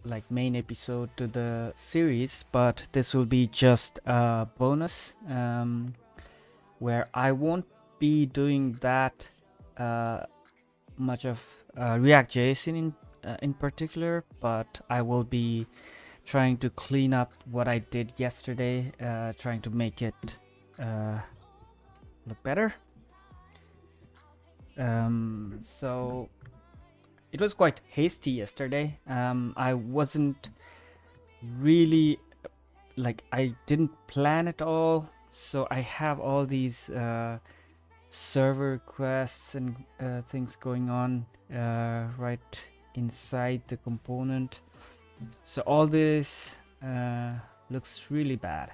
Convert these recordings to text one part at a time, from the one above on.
like main episode to the series, but this will be just a bonus, where I won't be doing that much of ReactJs in particular, but I will be trying to clean up what I did yesterday, trying to make it look better. So it was quite hasty yesterday. I wasn't really, like, I didn't plan it all, so I have all these server requests and things going on right inside the component. So all this looks really bad.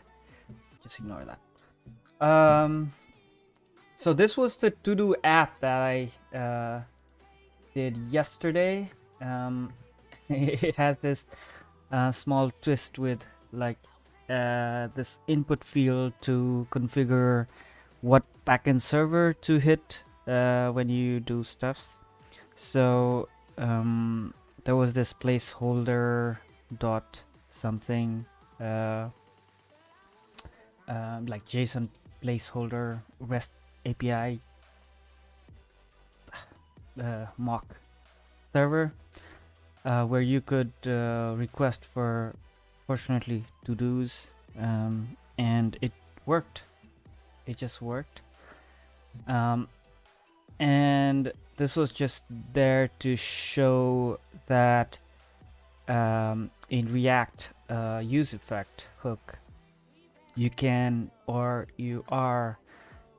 Just ignore that. So this was the to-do app that I did yesterday. It has this small twist with like this input field to configure what backend server to hit when you do stuffs. So there was this placeholder dot something like JSON placeholder REST API mock server where you could request for, fortunately, to-dos, and it worked. It just worked. And this was just there to show that in React use effect hook, you can, or you are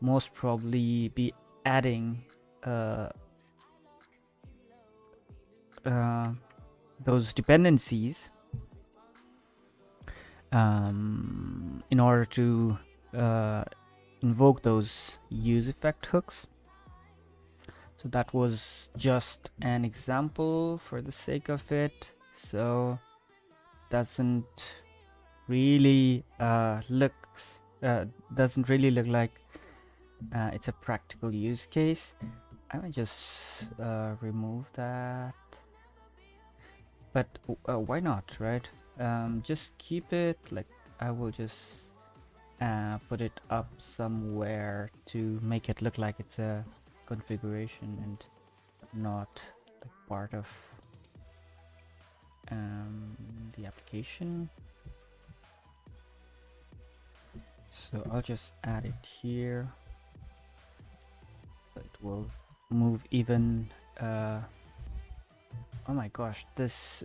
most probably be adding those dependencies in order to invoke those use effect hooks. So that was just an example for the sake of it. So doesn't really doesn't really look like it's a practical use case. I might just remove that, but why not, right? Just keep it like, I will just put it up somewhere to make it look like it's a configuration and not like part of the application. So I'll just add it here, so it will move even. Oh my gosh, this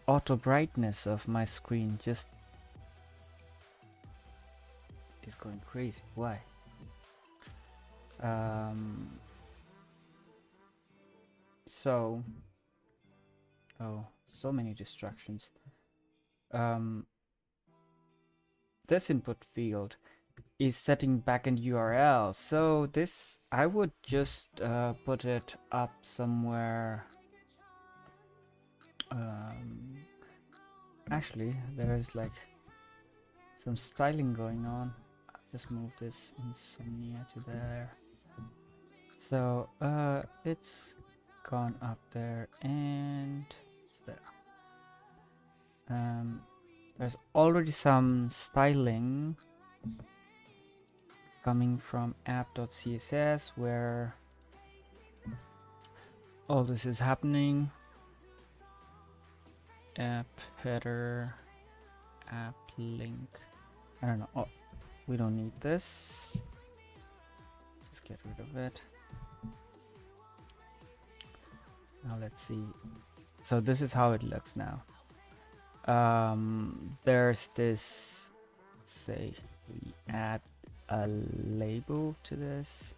auto brightness of my screen just is going crazy. Why? So so many distractions. This input field is setting backend URL, so this, I would just put it up somewhere. Actually, there's like some styling going on. I'll just move this insomnia to there. So it's gone up there and it's there. There's already some styling coming from app.css where all this is happening. App header, app link. I don't know. Oh, we don't need this. Just get rid of it. Now let's see. So this is how it looks now. There's this, say we add a label to this.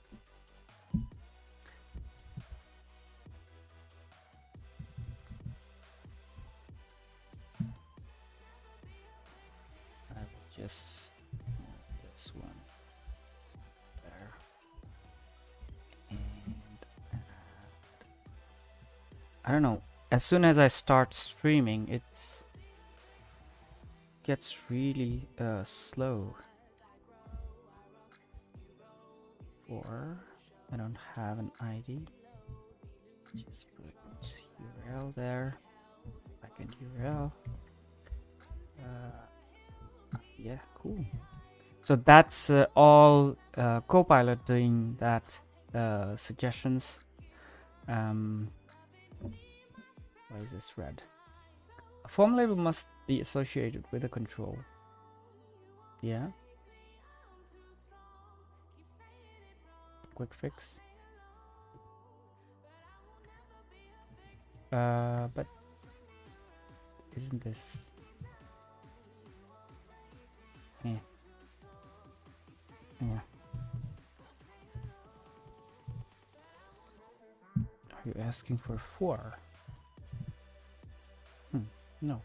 I will just move this one there and I don't know, as soon as I start streaming it gets really slow. Or I don't have an ID. Just put URL there. Backend URL. Yeah, cool. So that's all Copilot doing that suggestions. Why is this red? A form label must be associated with a control. Yeah. Quick fix. But isn't this? Yeah. Yeah. Are you asking for 4? No.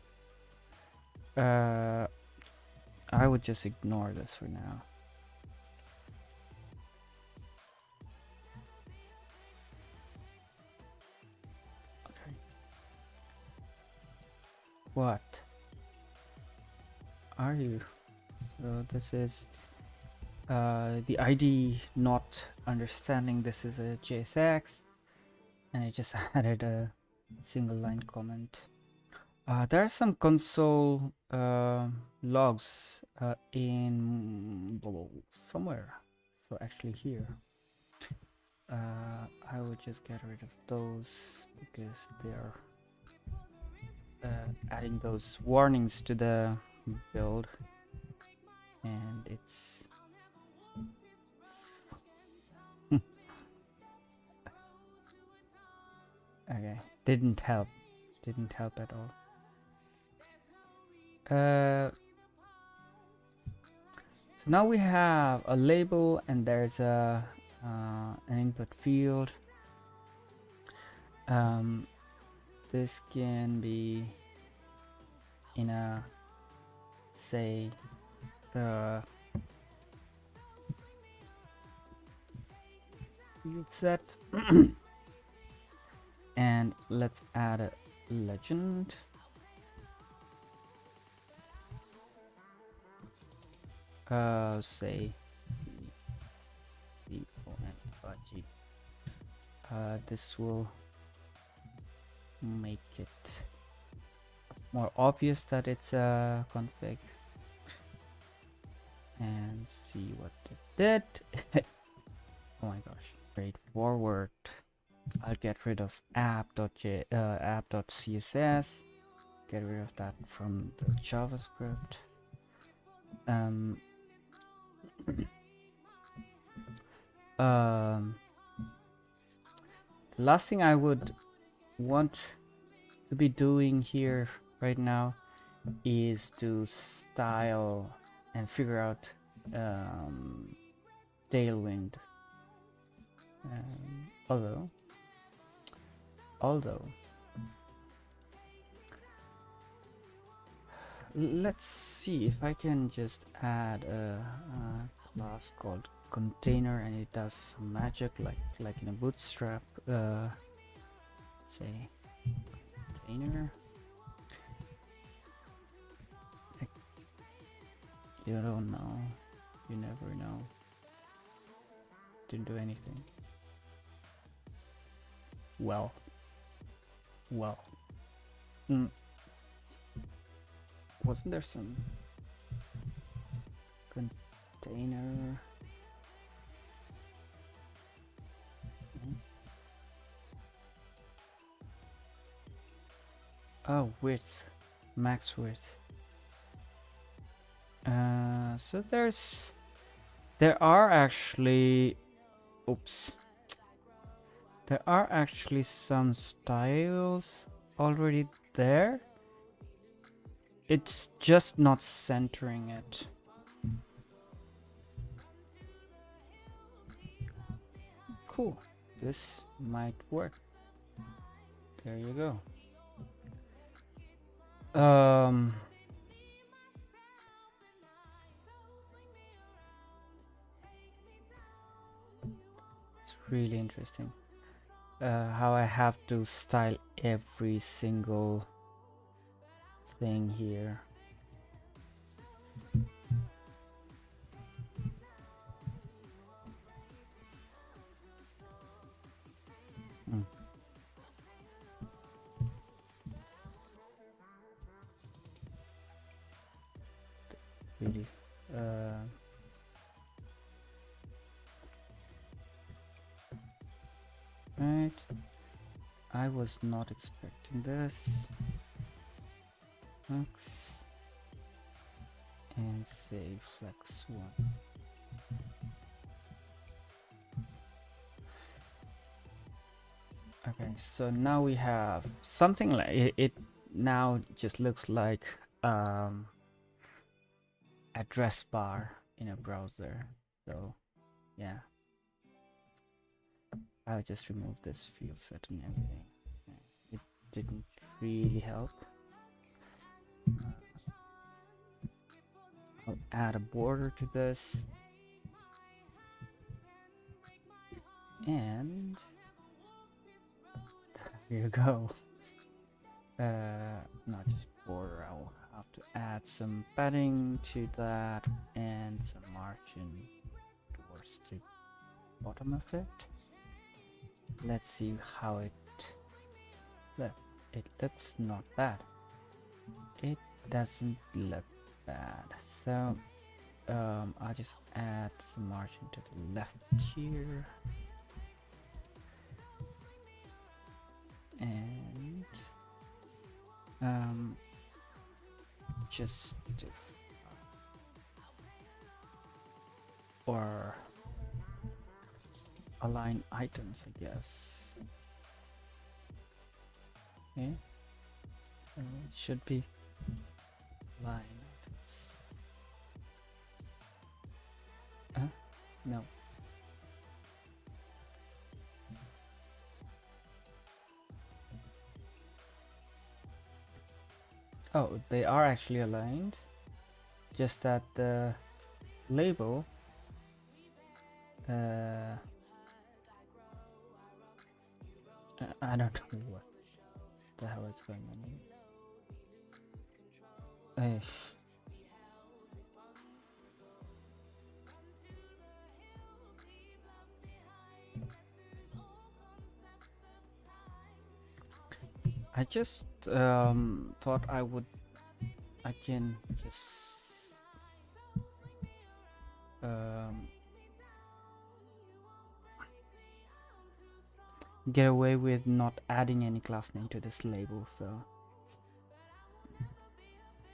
I would just ignore this for now. Okay. What are you? So this is the ID not understanding this is a JSX, and I just added a single line comment. There are some console logs in somewhere. So actually here, I would just get rid of those because they're adding those warnings to the build, and it's okay. Didn't help at all. So now we have a label, and there's a an input field. This can be in a, say, field set. And let's add a legend. Say C-O-N-G. This will make it more obvious that it's a config, and see what it did. Oh my gosh, straightforward. I'll get rid of app.css, get rid of that from the JavaScript. The last thing I would want to be doing here right now is to style and figure out tailwind. Although let's see if I can just add a class called container, and it does some magic like in a bootstrap. Say container. You don't know. You never know. Didn't do anything. Well. Wasn't there some container? Oh, width, max width. So there are actually, there are actually some styles already there. It's just not centering it. Cool, this might work. There you go. It's really interesting how I have to style every single thing here. really. Right. I was not expecting this. X and say flex 1. Okay, so now we have something like it now just looks like address bar in a browser. So yeah, I'll just remove this field set and everything. It didn't really help. I'll add a border to this, and here you go. Not just border, I'll have to add some padding to that and some margin towards the bottom of it. Let's see how it looks not bad. It doesn't look bad. So I'll just add some margin to the left here. And just or align items, I guess. Okay, it should be line items. No. Oh, they are actually aligned, just that the label I don't know what the hell is going on. I just thought I can just get away with not adding any class name to this label, so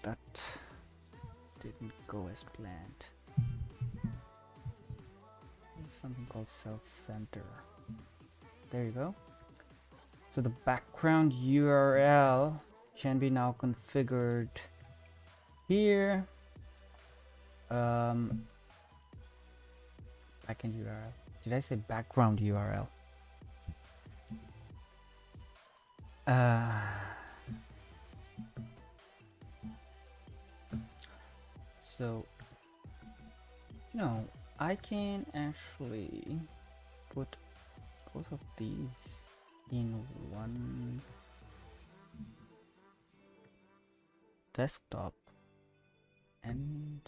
that didn't go as planned. There's something called self-center. There you go. So the background URL can be now configured here. Backend URL. Did I say background URL? So no, I can actually put both of these in one desktop, and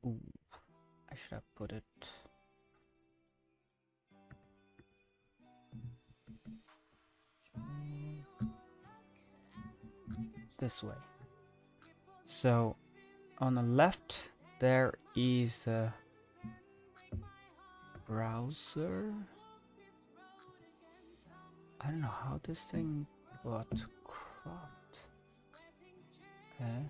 ooh, I should have put it this way. So on the left there is a browser. I don't know how this thing got cropped. Okay.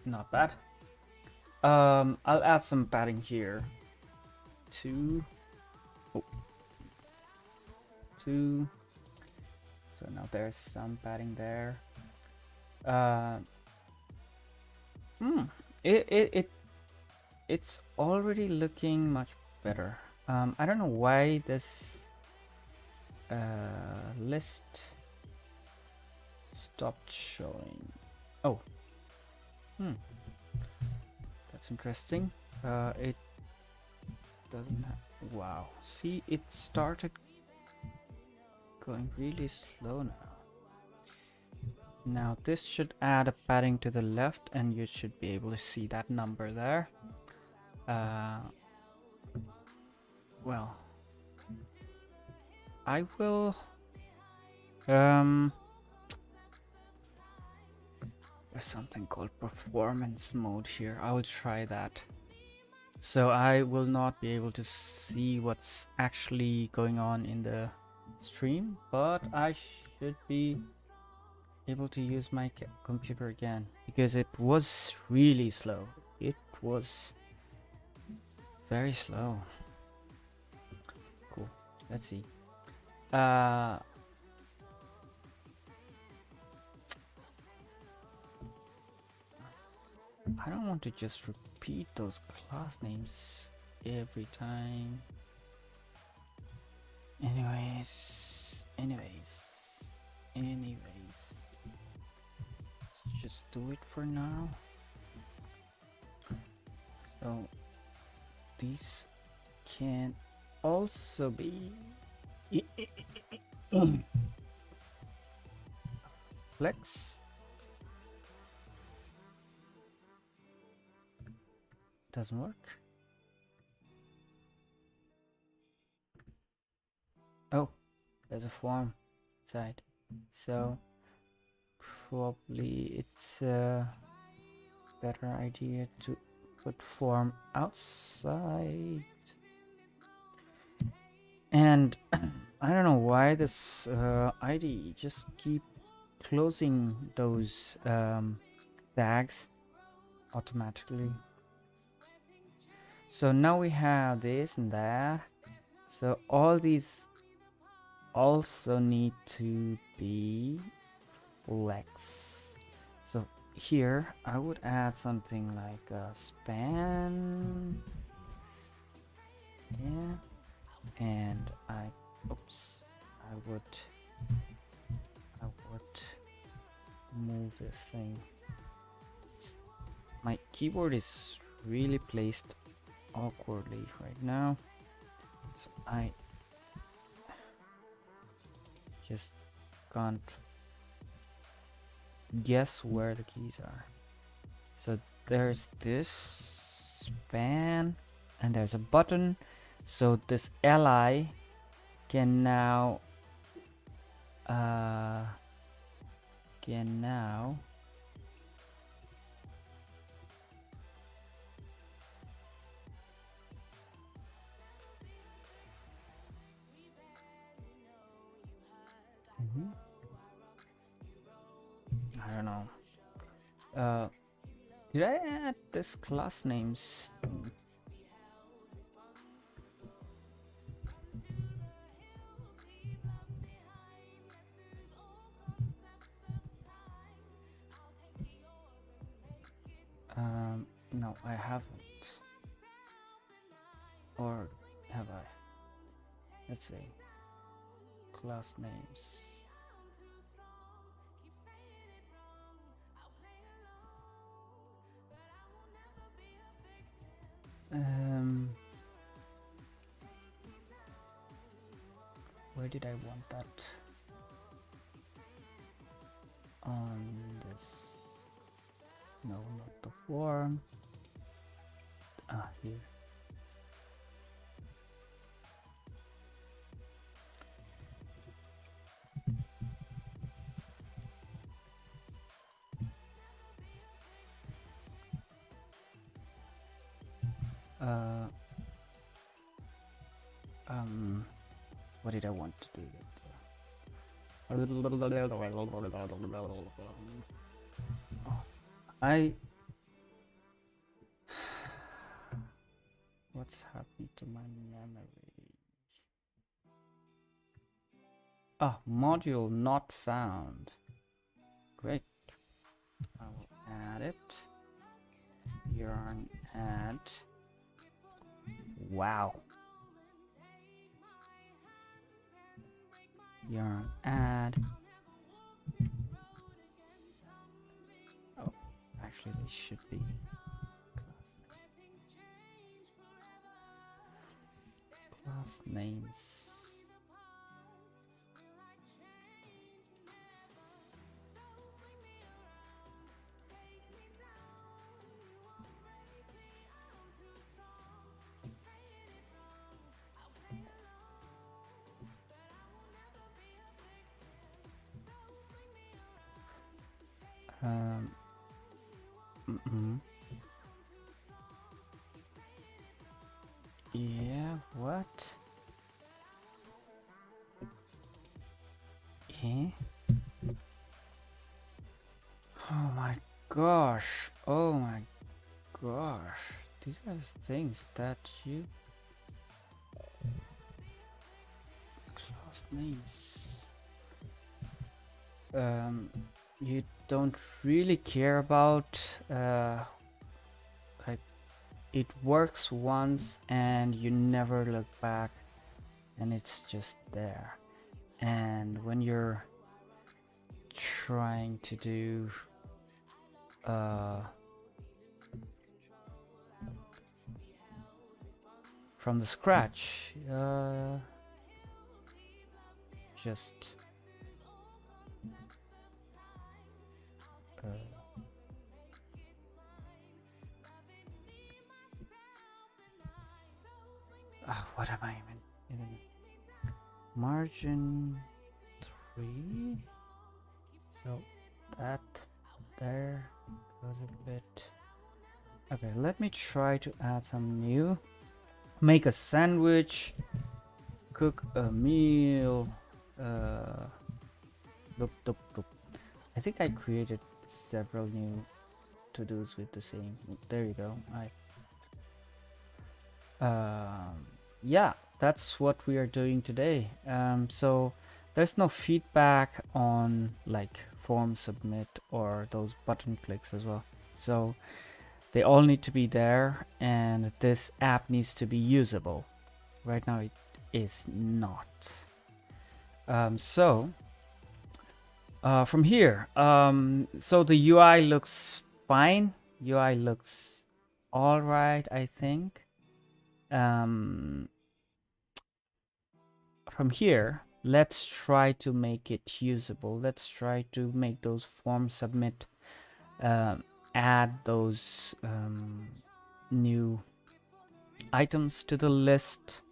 Not bad. I'll add some padding here. Two. So now there's some padding there. It's already looking much better. I don't know why this list stopped showing. Oh. That's interesting. It doesn't have. Wow, see, it started going really slow now. Now this should add a padding to the left, and you should be able to see that number there. Well, I will there's something called performance mode here. I will try that. So I will not be able to see what's actually going on in the stream, but I should be able to use my computer again, because it was really slow. It was very slow. Cool. Let's see. I don't want to just repeat those class names every time. Anyways. Let's just do it for now. So these can also be flex. Doesn't work. Oh, there's a form inside. So probably it's a better idea to put form outside. And I don't know why this ID just keep closing those tags automatically. So now we have this and that. So all these also need to be flex. So here I would add something like a span. Yeah. And I would move this thing. My keyboard is really placed awkwardly right now, so I just can't guess where the keys are. So there's this span and there's a button, so this li can now I don't know. Did I add this class names thing? No, I haven't. Or have I? Let's see. Class names. Where did I want that? On this. No, not the form. Ah, here. What did I want to do? What's happened to my memory? Ah, module not found. Great. I will add it. Yarn add. Wow. Yarn add. Oh, actually they should be. class names. Yeah, what? Yeah. Oh my gosh. Oh my gosh. These are things that you class names. You don't really care about like it works once and you never look back and it's just there. And when you're trying to do from the scratch, just what am I even margin 3, so that there goes a bit. Okay, let me try to add some new. Make a sandwich, cook a meal. I think I created several new to-dos with the same. There you go. Yeah, that's what we are doing today. So there's no feedback on like form submit or those button clicks as well. So they all need to be there, and this app needs to be usable. Right now it is not. From here, so the UI looks fine. UI looks all right, I think. From here, let's try to make it usable. Let's try to make those form submit, add those new items to the list,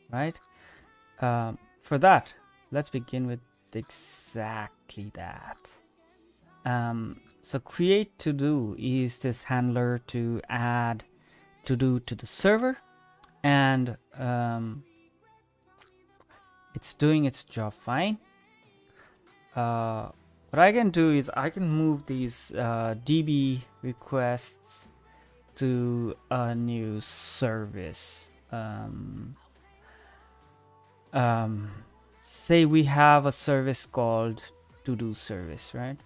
right? For that, let's begin with exactly that. So create to do is this handler to add to do to the server, and it's doing its job fine. What I can do is I can move these DB requests to a new service. Say we have a service called to do service, right?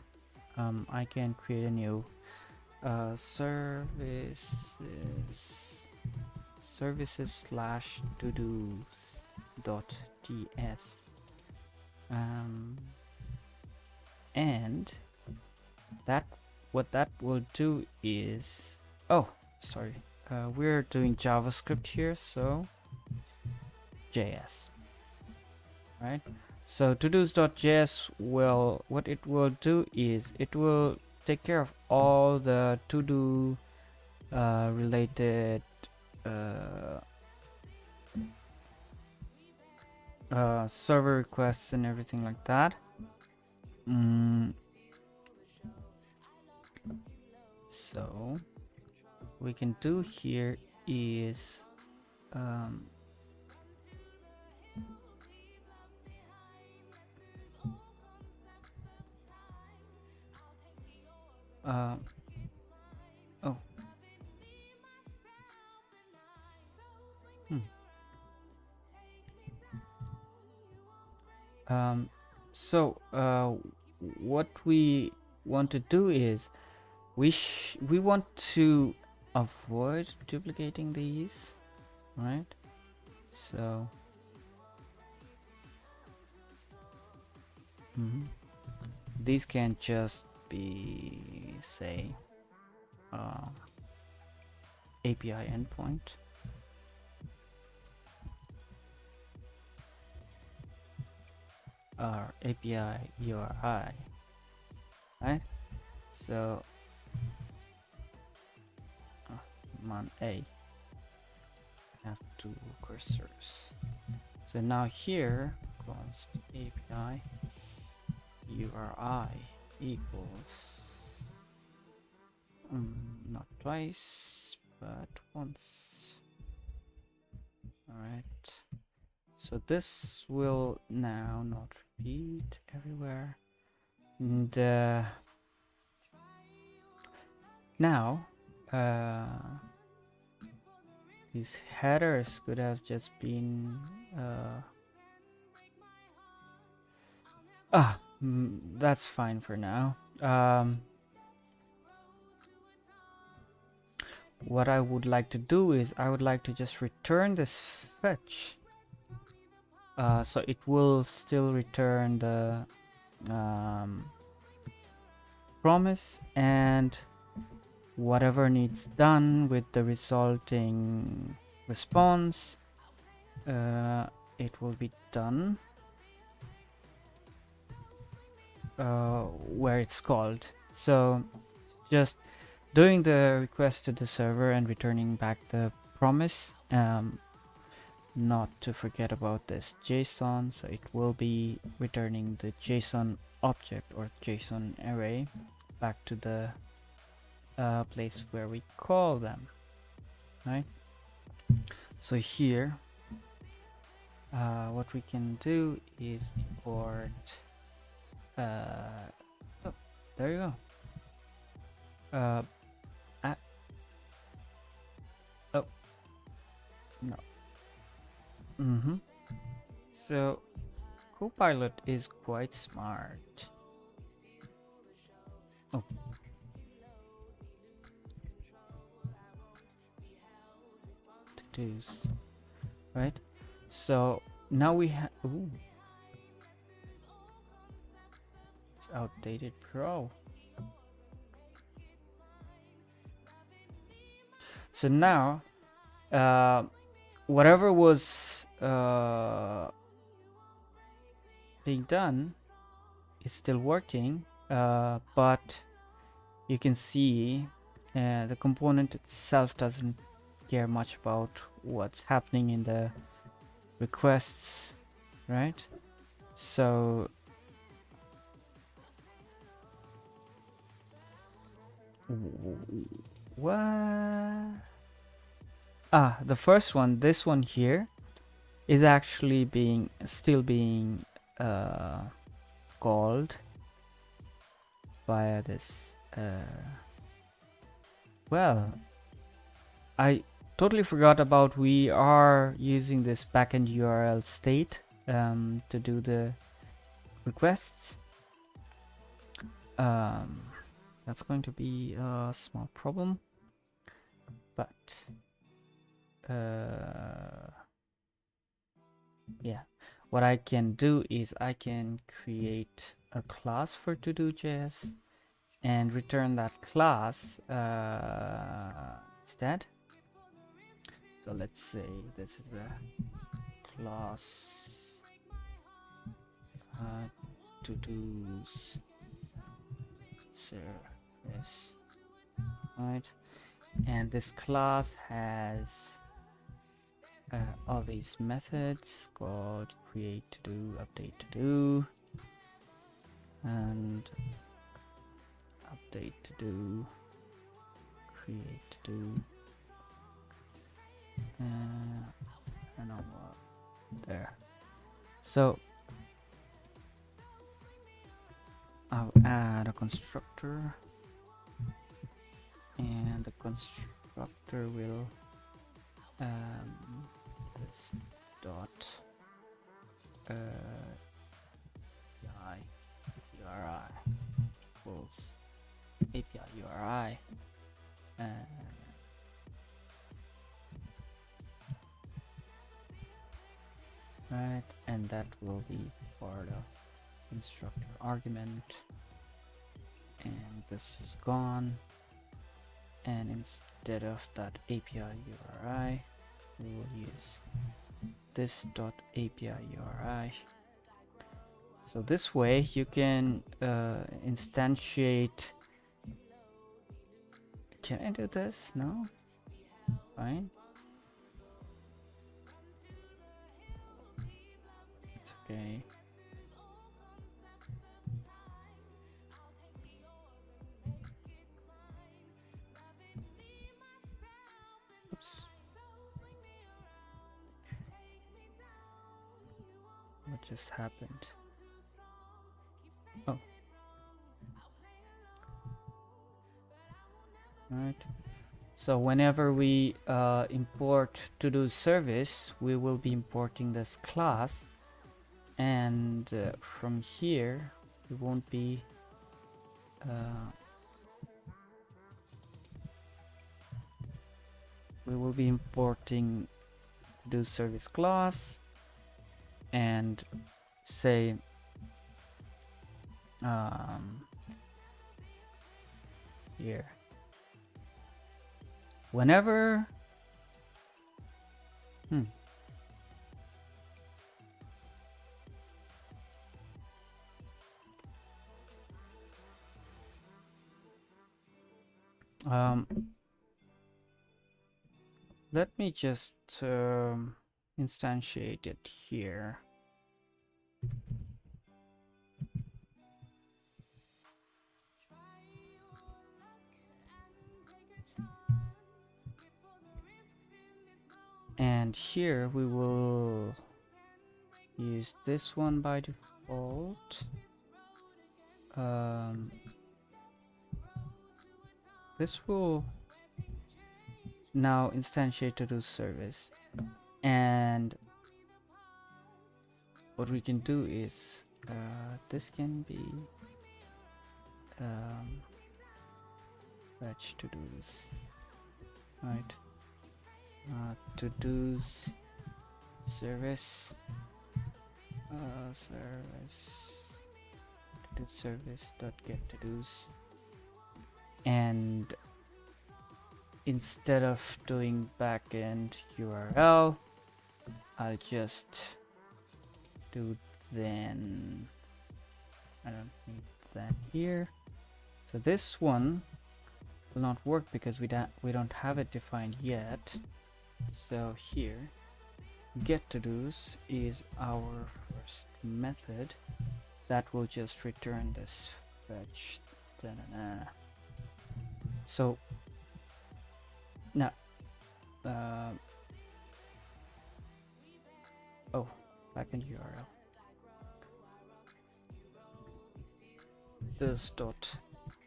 I can create a new services slash to do's dot ts, and that what that will do is, oh sorry, we're doing JavaScript here, so JS, right? So todos.js will, what it will do is it will take care of all the to do related server requests and everything like that. So we can do here is oh so what we want to do is we want to avoid duplicating these, right? So these can just be, say, API endpoint, our API URI, right? So on A, have two cursors. So now here const API URI equals not twice but once. All right. So this will now not repeat everywhere. And now these headers could have just been that's fine for now. What I would like to do is I would like to just return this fetch. So it will still return the promise and whatever needs done with the resulting response, it will be done where it's called. So just doing the request to the server and returning back the promise. Not to forget about this JSON, so it will be returning the JSON object or JSON array back to the place where we call them, right? So here what we can do is import oh, there you go. Oh no. So Copilot is quite smart. Oh. To-dos, right? So now we have it's outdated Pro. So now whatever was being done is still working, but you can see the component itself doesn't care much about what's happening in the requests, right? So what? The first one, this one here, is actually still being called via this. Well, I totally forgot about we are using this backend URL state to do the requests. That's going to be a small problem, but yeah, what I can do is I can create a class for todo.js and return that class instead. So let's say this is a class to-dos service, right? And this class has all these methods called create to do, update to do, and update to do, create to do, and all there. So I'll add a constructor, and the constructor will this dot API URI equals API URI, right, and that will be part of constructor argument, and this is gone, and instead of that API URI we will use this dot API URI. So this way you can instantiate. Can I do this? No? Fine. It's okay. Oops. What just happened? Oh. Right. So whenever we import Todo service, we will be importing this class, and from here we won't be we will be importing Todo service class and say here whenever let me just instantiate it here. And here we will use this one by default. This will now instantiate Todo service, and what we can do is this can be fetch Todos, right? Todos service service dot get Todos, and instead of doing backend URL, I'll just do then. I don't need that here. So this one will not work because we don't have it defined yet. So here, get Todos is our first method that will just return this fetch. So now, oh, backend URL. This dot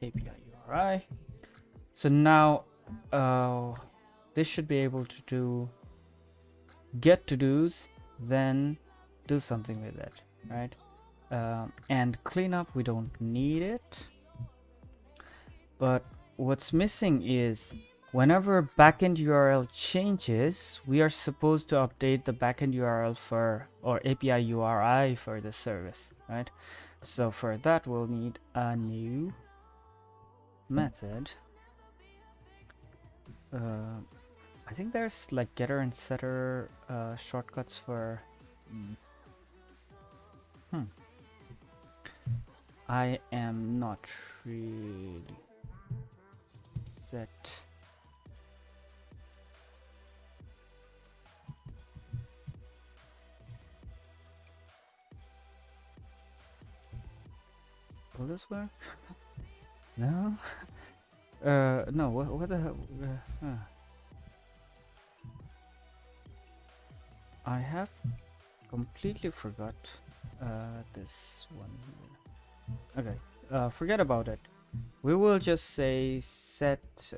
API URI. So now, this should be able to do get Todos, then do something with it, right? And cleanup, we don't need it. But what's missing is whenever backend URL changes, we are supposed to update the backend URL for, or API URI for the service, right? So for that, we'll need a new method. I think there's like getter and setter shortcuts for. I am not really set. Will this work? No. No. What the hell? I have completely forgot this one here. Okay, forget about it. We will just say set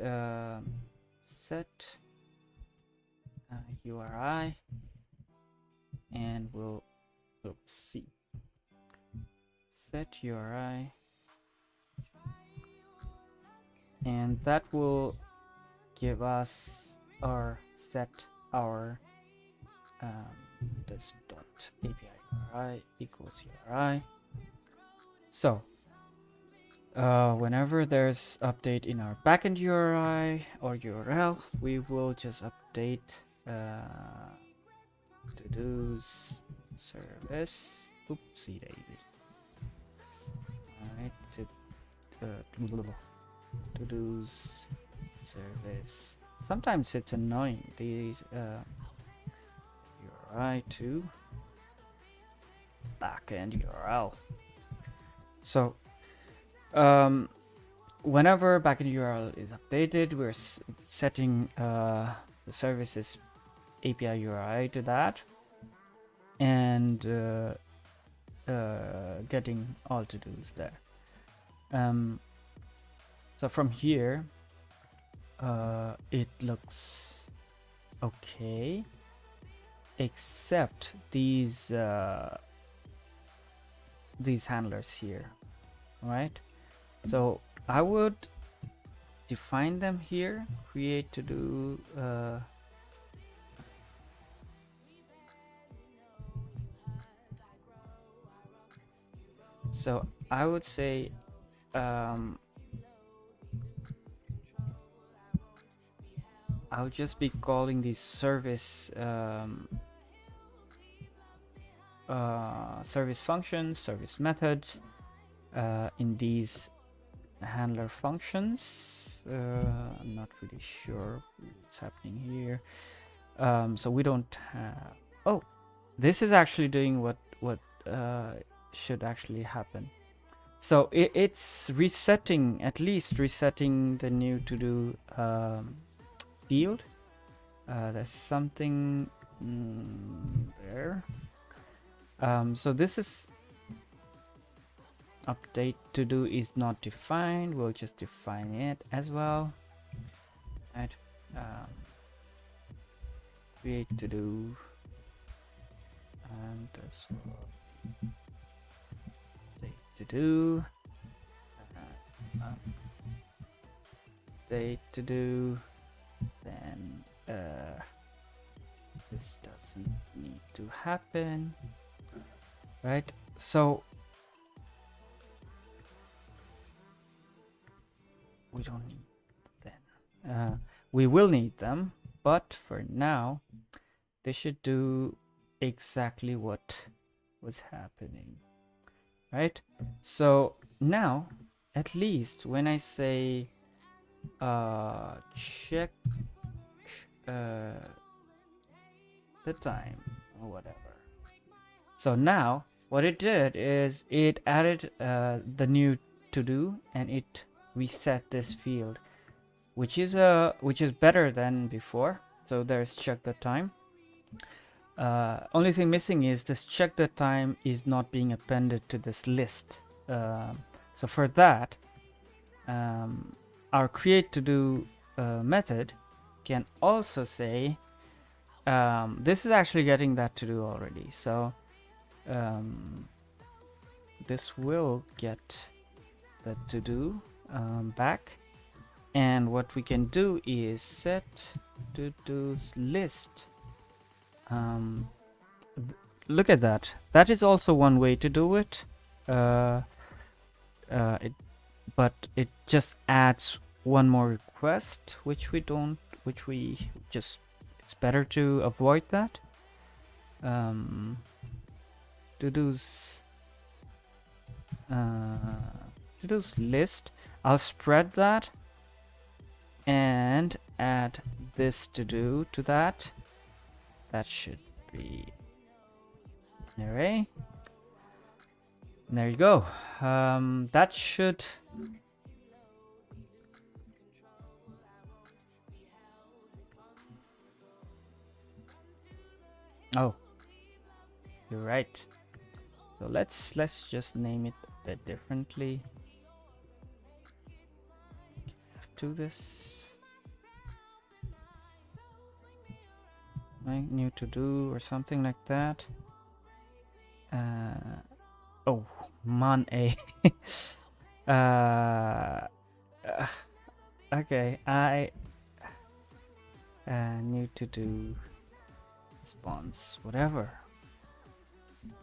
URI, and we'll see set URI, and that will give us or set our this dot API URI equals URI. So whenever there's update in our backend URI or URL, we will just update Todos service. Oopsie daisy. right? To do's service. Sometimes it's annoying. These URI to backend URL. So whenever backend URL is updated, we're setting the services API URI to that, and getting all to do's there. So from here, it looks okay, except these handlers here, right? So I would define them here, create to do so I would say I'll just be calling these service service functions, service methods in these handler functions. I'm not really sure what's happening here. So we don't have. Oh, this is actually doing what should actually happen. So it's resetting, at least resetting the new to do field. There's something there. So this is update to do is not defined. We'll just define it as well. Right. Create to do, and this will update to do. Update to do. Then this doesn't need to happen, right? So we don't need them. We will need them, but for now they should do exactly what was happening, right? So now at least when I say check the time or whatever, so now what it did is it added the new to do, and it reset this field, which is better than before. So there's check the time. Only thing missing is this check the time is not being appended to this list. So for that, our create to do method can also say this is actually getting that to do already. So this will get the to do back, and what we can do is set to do's list. Look at that. That is also one way to do it. But it just adds one more request, which we it's better to avoid that. To do's list, I'll spread that and add this to do to that. That should be an array. And there you go. That should oh, you're right. So let's just name it a bit differently. Do this new to do or something like that. Oh, man a. Okay, I new to do response, whatever.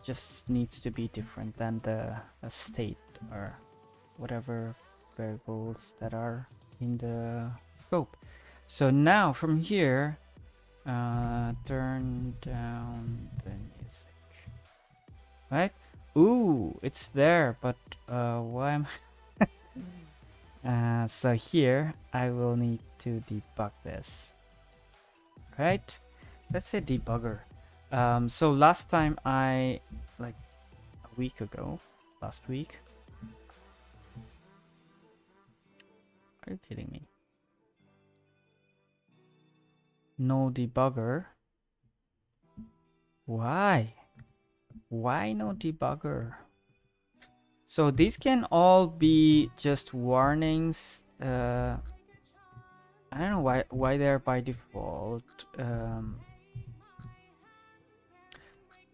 Just needs to be different than the state or whatever variables that are in the scope. So now from here, turn down the music, right? Ooh, it's there, but why am so here I will need to debug this, right? Let's say debugger. So last time like a week ago, last week. Are you kidding me? No debugger. Why? Why no debugger? So these can all be just warnings. I don't know why they're by default.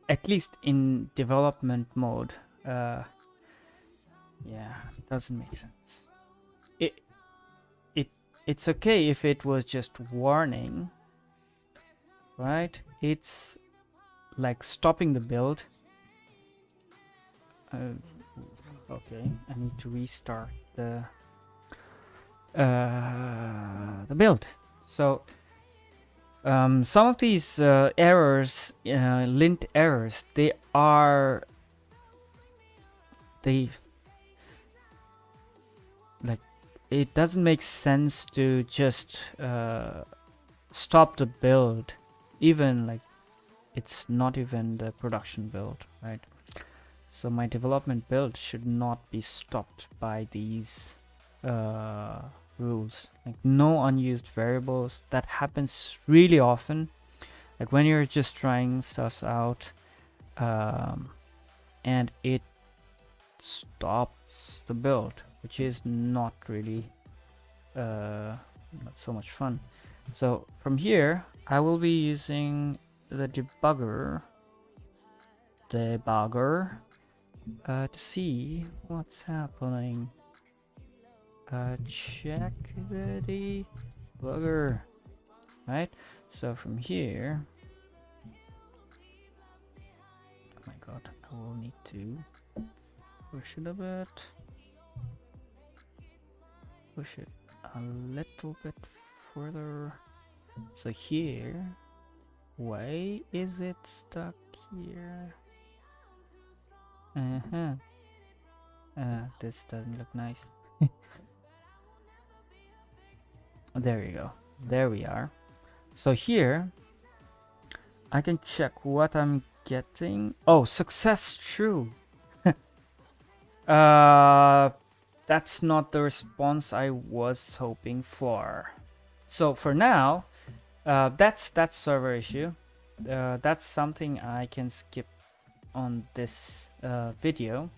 At least in development mode. Yeah, it doesn't make sense. It's okay if it was just warning, right? It's like stopping the build. Okay, I need to restart the build. So some of these errors, lint errors, they like, it doesn't make sense to just stop the build, even like it's not even the production build, right? So my development build should not be stopped by these rules. Like no unused variables. That happens really often. Like when you're just trying stuff out, and it stops the build, which is not really not so much fun. So from here, I will be using the debugger to see what's happening. Check the debugger, right? So from here, oh my god, I will need to push it a bit, push it a little bit further. So here, why is it stuck here? This doesn't look nice. There you go. There we are. So here, I can check what I'm getting. Oh, success true. That's not the response I was hoping for. So for now, that's server issue. That's something I can skip on this video,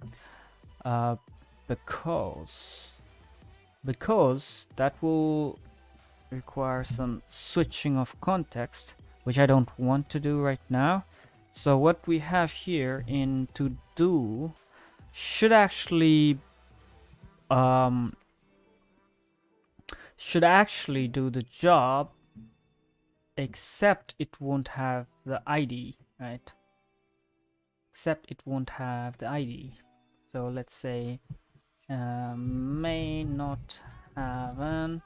because that will require some switching of context, which I don't want to do right now. So what we have here in Todo should actually do the job, except it won't have the ID, right? Except it won't have the ID. So let's say may not have an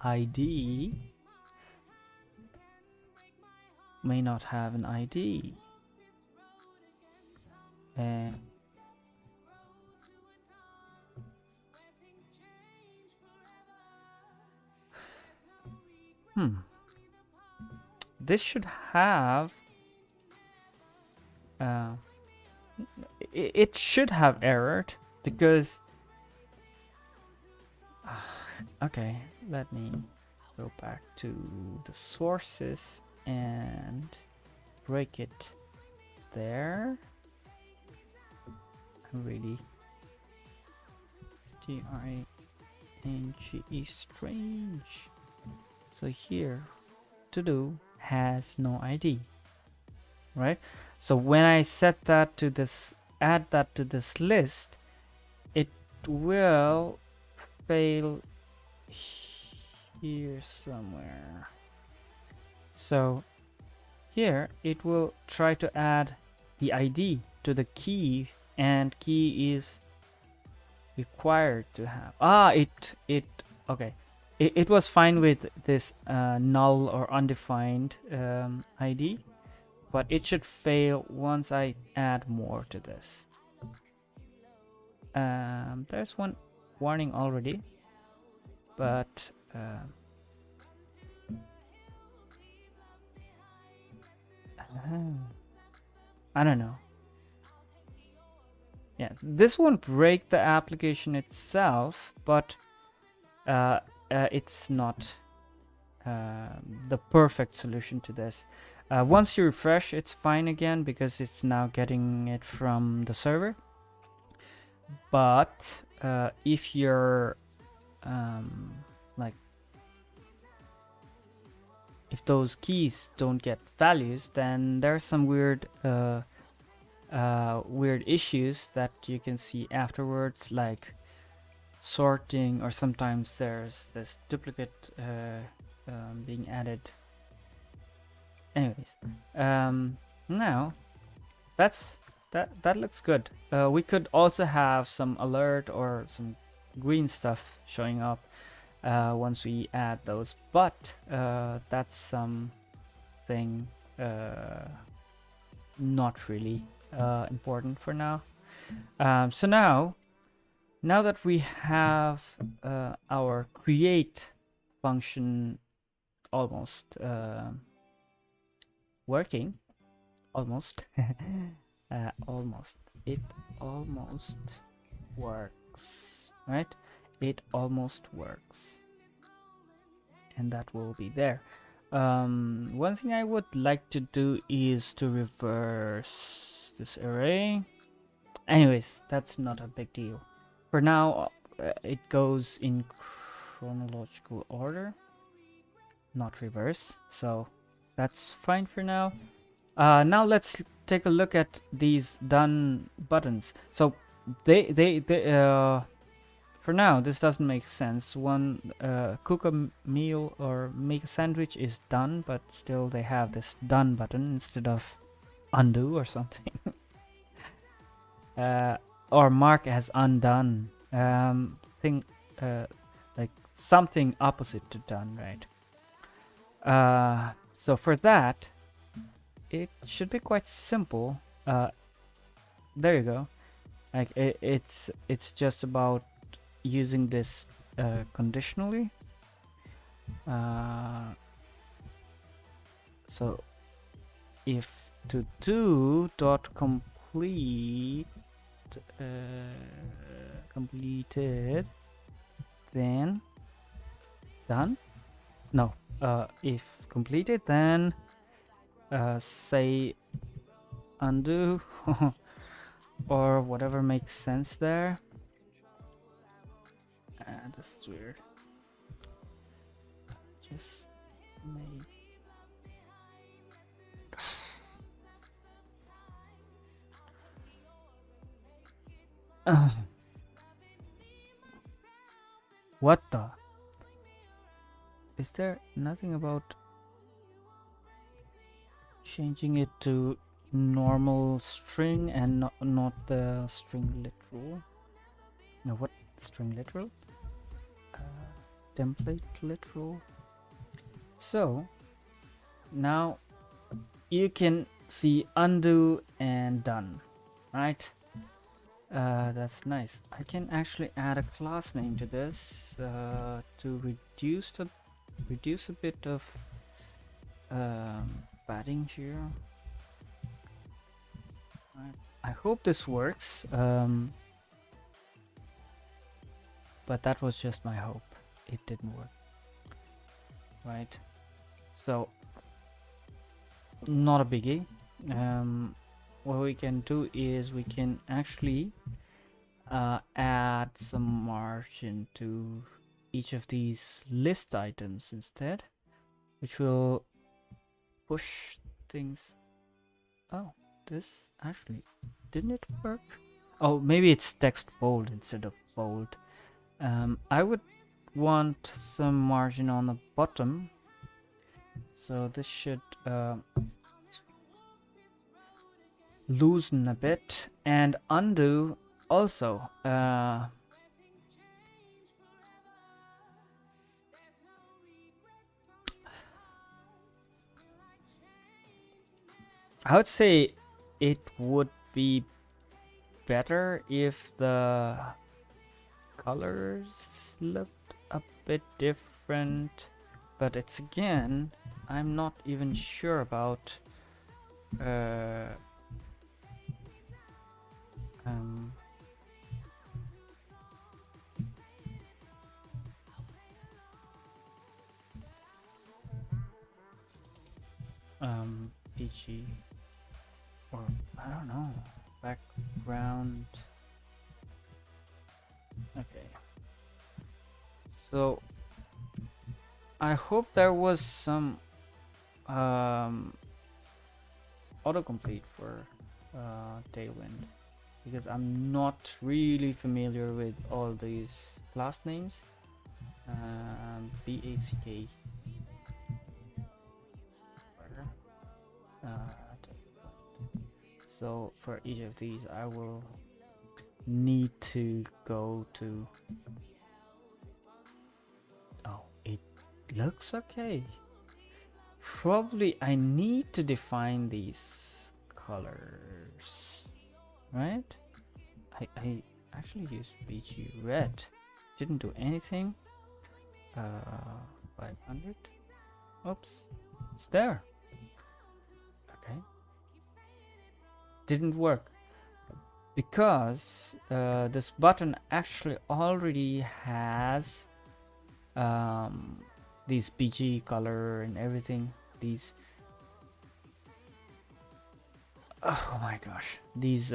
ID. May not have an ID. This should have it should have errored, because okay, let me go back to the sources and break it there. Really strange. Strange. So here, Todo has no ID, right? So when I set that to this, add that to this list, it will fail here somewhere. So here it will try to add the ID to the key, and key is required to have. Okay. It was fine with this null or undefined ID, but it should fail once I add more to this. There's one warning already, but I don't know. Yeah, this won't break the application itself, but it's not the perfect solution to this. Once you refresh, it's fine again because it's now getting it from the server. But if you're like, if those keys don't get values, then there's some weird weird issues that you can see afterwards, like sorting, or sometimes there's this duplicate being added. Anyways, now that looks good. We could also have some alert or some green stuff showing up once we add those, but that's something not really important for now. So now that we have our create function almost working, almost it almost works, right? It almost works, and that will be there. One thing I would like to do is to reverse this array. Anyways, that's not a big deal. For now, it goes in chronological order, not reverse, so that's fine for now. Now let's take a look at these done buttons. So they for now this doesn't make sense. One cook a meal or make a sandwich is done, but still they have this done button instead of undo or something. Or mark as undone. Like something opposite to done, right? So for that, it should be quite simple. There you go. Like it's just about using this conditionally. So if to do dot complete completed, then done. No, if completed, then say undo or whatever makes sense there. This is weird. Just make what the? Is there nothing about changing it to normal string and not the string literal? No, what string literal? Template literal. So now you can see undo and done, right? That's nice. I can actually add a class name to this to reduce a bit of padding here. Right. I hope this works, but that was just my hope. It didn't work, right? So not a biggie. What we can do is we can actually add some margin to each of these list items instead, which will push things. Oh, this actually didn't it work? Oh, maybe it's text bold instead of bold. I would want some margin on the bottom, so this should loosen a bit, and undo also. I would say it would be better if the colors looked a bit different, but it's again, I'm not even sure about PG, or I don't know, background. Okay, so I hope there was some autocomplete for Tailwind, because I'm not really familiar with all these class names. BACK. So for each of these, I will need to go to. Oh, it looks okay. Probably I need to define these colors, right? I actually used BG red, didn't do anything. 500. Oops, it's there. Okay, didn't work because this button actually already has these BG color and everything. These, oh my gosh, these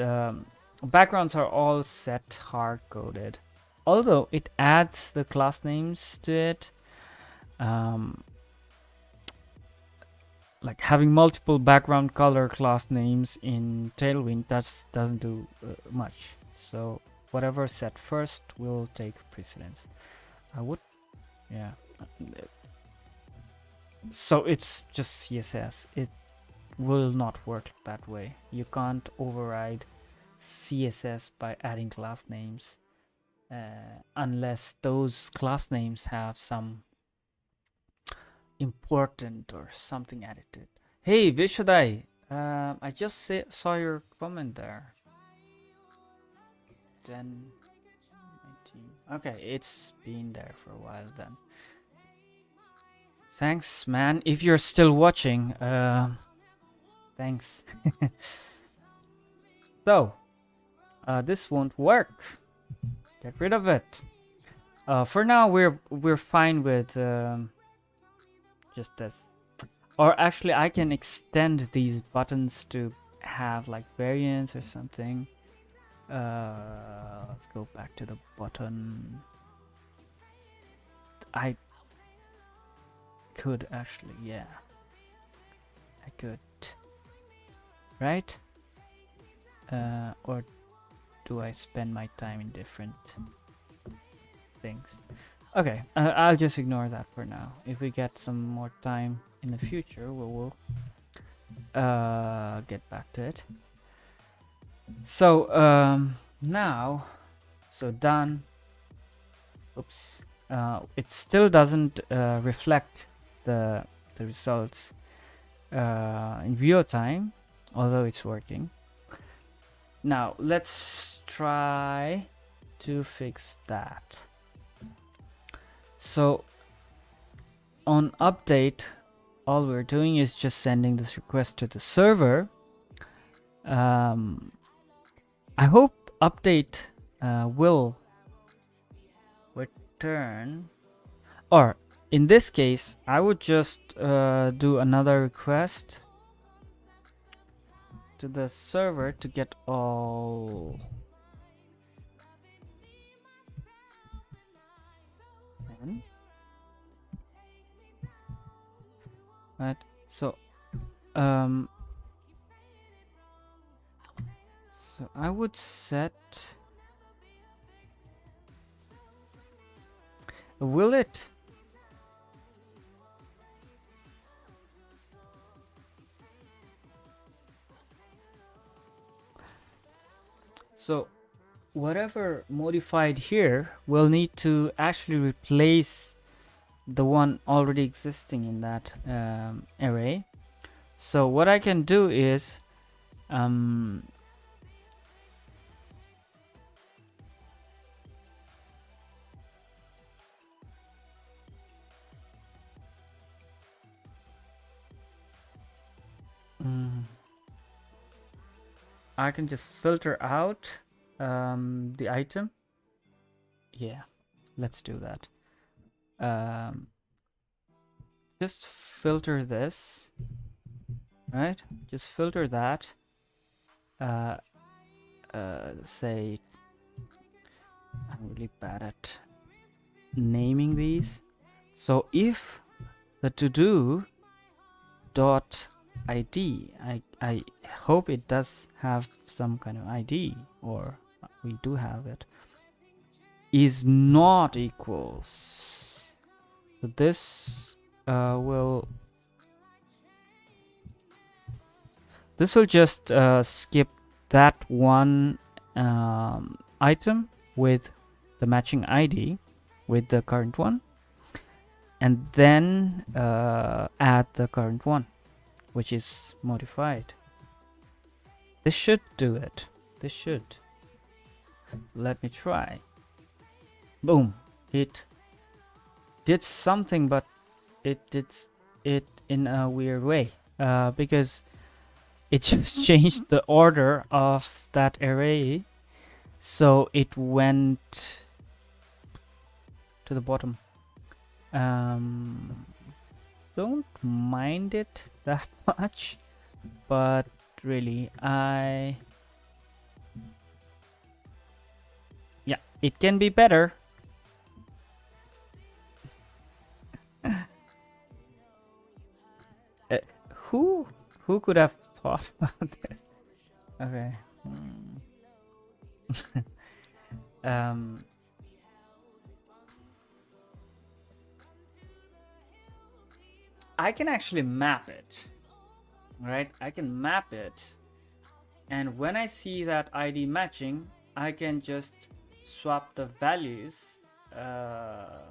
backgrounds are all set hard coded. Although it adds the class names to it, like having multiple background color class names in Tailwind, doesn't do much. So whatever set first will take precedence. I would, yeah. So it's just CSS. It will not work that way. You can't override CSS by adding class names unless those class names have some important or something added to it. Hey Vishwadai, I just saw your comment there. 10, 19. Okay, it's been there for a while then. Thanks, man. If you're still watching, thanks. So, this won't work. Get rid of it. For now, we're fine with just this. Or actually, I can extend these buttons to have like variants or something. Let's go back to the button. I could actually, yeah. I could. Right? Or do I spend my time in different things? Okay, I'll just ignore that for now. If we get some more time in the future, we'll get back to it. So now, so done. Oops. It still doesn't reflect the results in real time, although it's working. Now let's try to fix that. So on update, all we're doing is just sending this request to the server. I hope update will return, or in this case, I would just do another request to the server to get all. Right, so so I would set, will it so whatever modified here will need to actually replace the one already existing in that array. So what I can do is I can just filter out the item. Yeah, let's do that. Just filter this, right? Just filter that. Say, I'm really bad at naming these. So if the to-do dot ID, I hope it does have some kind of ID, or we do have it, is not equals. So this will just skip that one item with the matching ID with the current one, and then add the current one, which is modified. This should do it. This should. Let me try. Boom. It did something, but it did it in a weird way, because it just changed the order of that array, so it went to the bottom. Don't mind it that much, but really yeah, it can be better. Who could have thought about this? Okay. I can actually map it, right? I can map it, and when I see that ID matching, I can just swap the values, and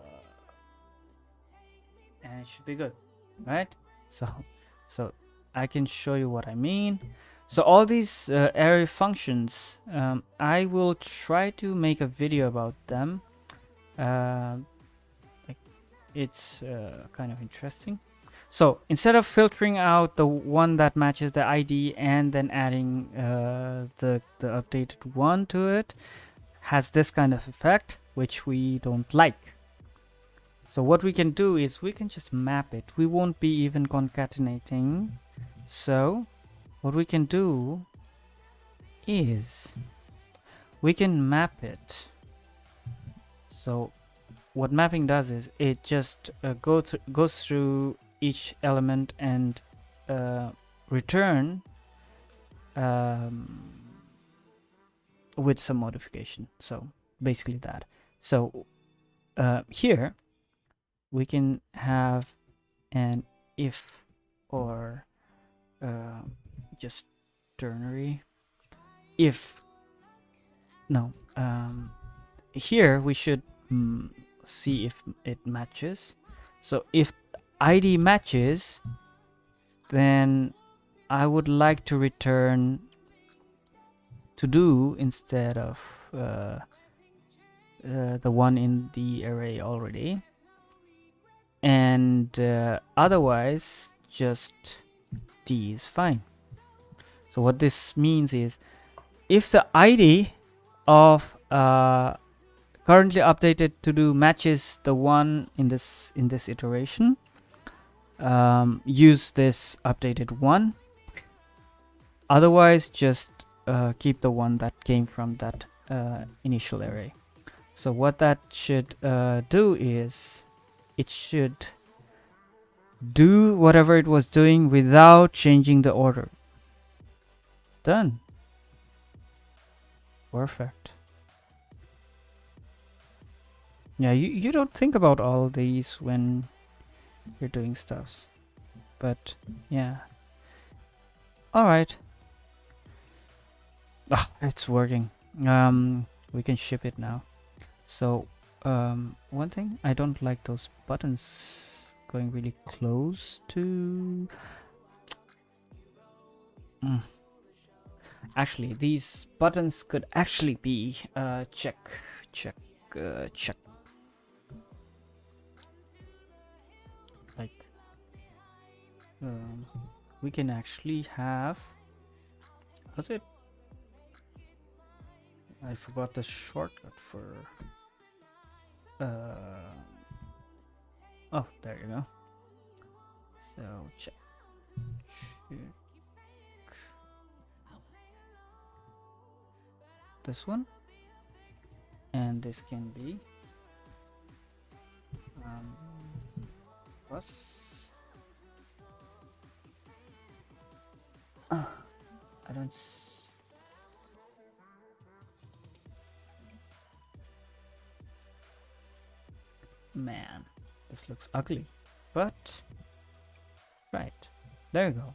it should be good, right? So I can show you what I mean. So all these array functions, I will try to make a video about them. It's kind of interesting. So instead of filtering out the one that matches the ID and then adding the updated one to it, has this kind of effect, which we don't like. So what we can do is we can just map it. We won't be even concatenating. So what we can do is we can map it. So what mapping does is it just goes through each element and return with some modification. So basically that. So here we can have an if or just ternary if. No, here we should see if it matches. So if ID matches, then I would like to return to do instead of the one in the array already, and otherwise just D is fine. So what this means is if the ID of currently updated to do matches the one in this iteration, use this updated one. Otherwise just keep the one that came from that initial array. So what that should do is it should do whatever it was doing without changing the order. Done. Perfect. Yeah, you don't think about all these when you're doing stuffs, but yeah. All right. It's working. We can ship it now. So one thing, I don't like those buttons going really close to. Actually, these buttons could actually be check. Like, we can actually have. What's it? I forgot the shortcut for. Oh, there you go. So check. This one, and this can be plus. I don't. Man, this looks ugly, but right, there you go.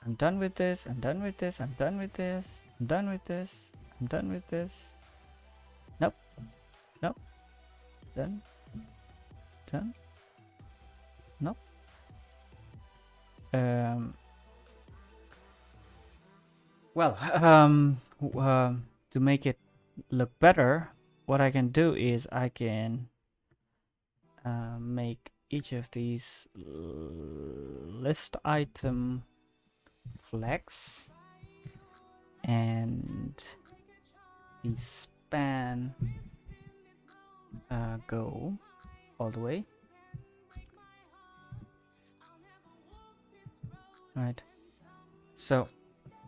I'm done with this. I'm done with this. I'm done with this. I'm done with this. I'm done with this. Nope. Nope. Done. Done. Nope. Well, to make it look better, what I can do is I can make each of these list item flex and the span go all the way. Right. So,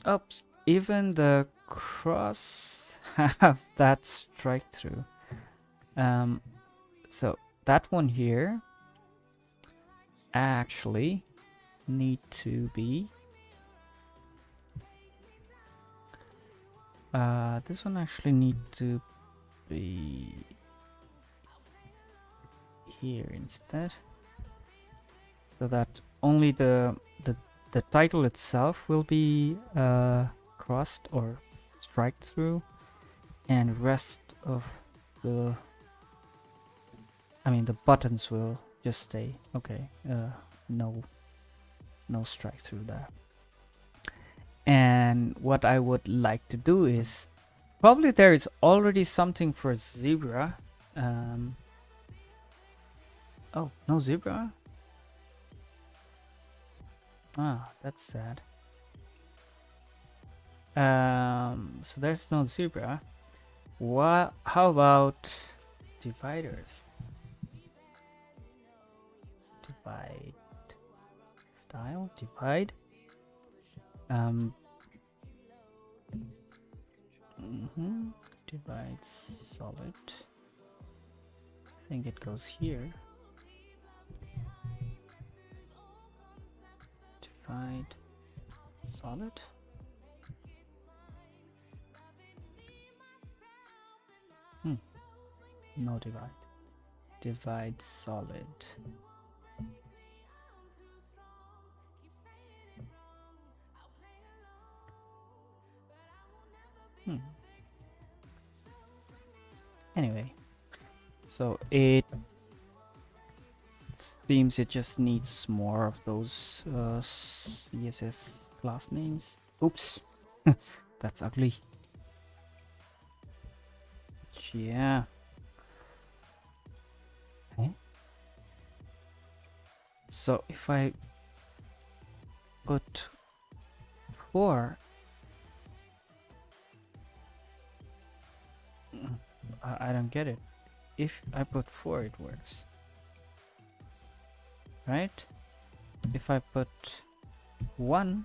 oops, even the cross have that strike through. So that one here actually need to be this one actually need to be here instead, so that only the title itself will be crossed or strike through, and rest of the the buttons will just stay okay. No strike through there. And what I would like to do is, probably there is already something for zebra. Oh, no zebra? Ah, that's sad. So there's no zebra. How about dividers? Divide style, divide. Divide solid. I think it goes here. Divide solid. No divide. Divide solid. Anyway, so it seems it just needs more of those CSS class names. Oops, that's ugly. Yeah. Okay. So if I put 4, I don't get it. If I put 4, it works, right? If I put 1,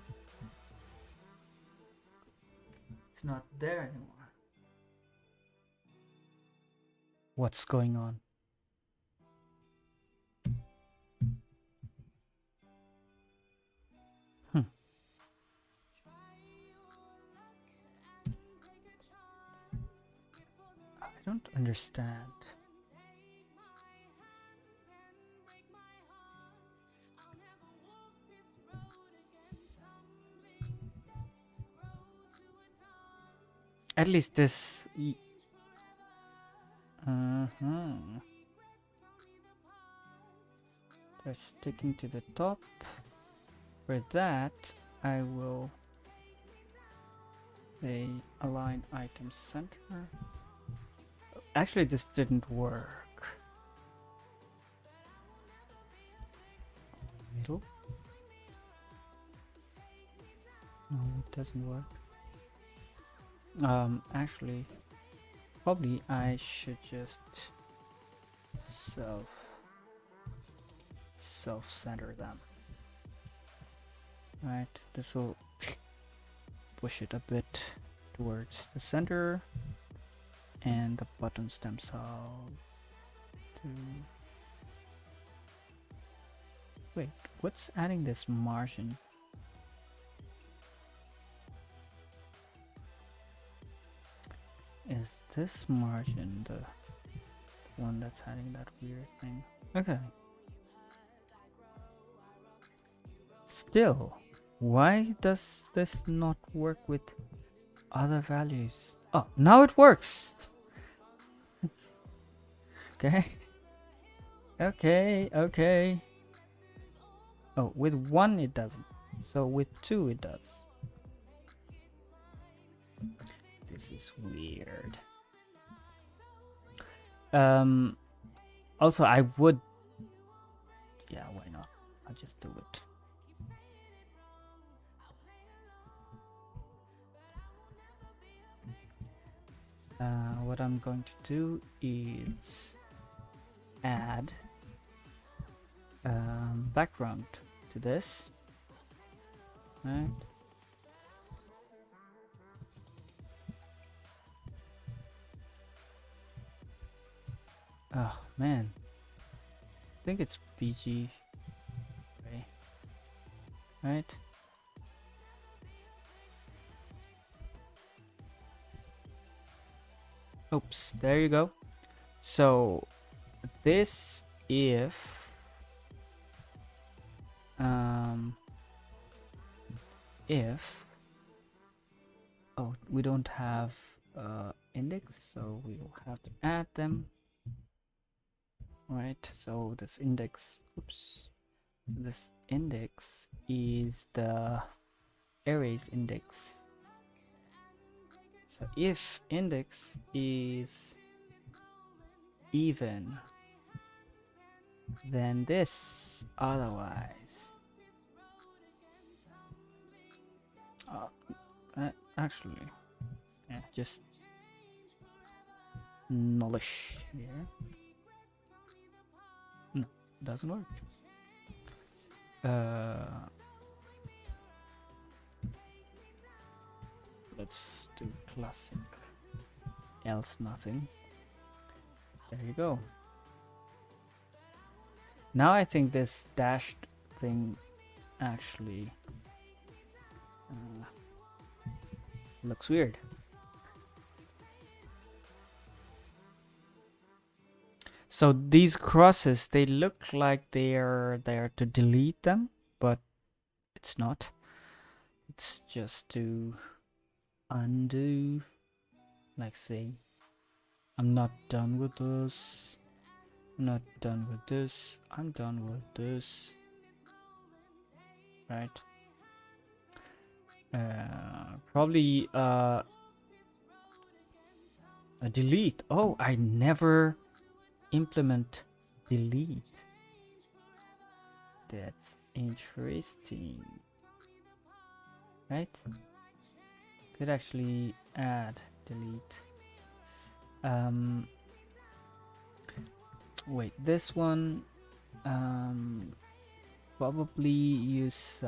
it's not there anymore. What's going on? I don't understand. At least this. They're sticking to the top. For that, I will say align item center. Actually, this didn't work. Middle? No, it doesn't work. Actually, probably I should just self-center them. Right, this will push it a bit towards the center, and the buttons themselves to... Wait, what's adding this margin? Is this margin the one that's adding that weird thing? Okay. Still, why does this not work with other values? Oh, now it works! Okay. Okay. Oh, with 1 it doesn't. So with 2 it does. This is weird. Also, I would... Yeah, why not? I'll just do it. What I'm going to do is add background to this, right? Oh man, I think it's PG, right? Oops, there you go. So this if oh, we don't have index, so we will have to add them, right? So this index, oops, so this index is the array's index. So if index is even, then this, otherwise. Actually, yeah, just nullish here. No, doesn't work. Let's do classic, else nothing. There you go. Now I think this dashed thing actually looks weird. So these crosses, they look like they're there to delete them, but it's not. It's just to undo, like say, I'm not done with this, I'm not done with this, I'm done with this, right? Probably a delete. Oh, I never implement delete. That's interesting, right? Could actually add delete. Wait, this one probably use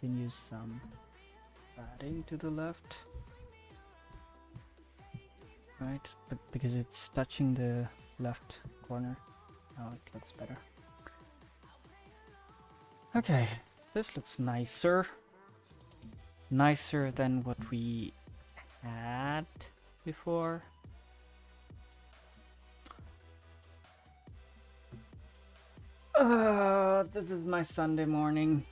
can use some padding to the left, right? But because it's touching the left corner, now it looks better. Okay, this looks nicer than what we had before. This is my Sunday morning.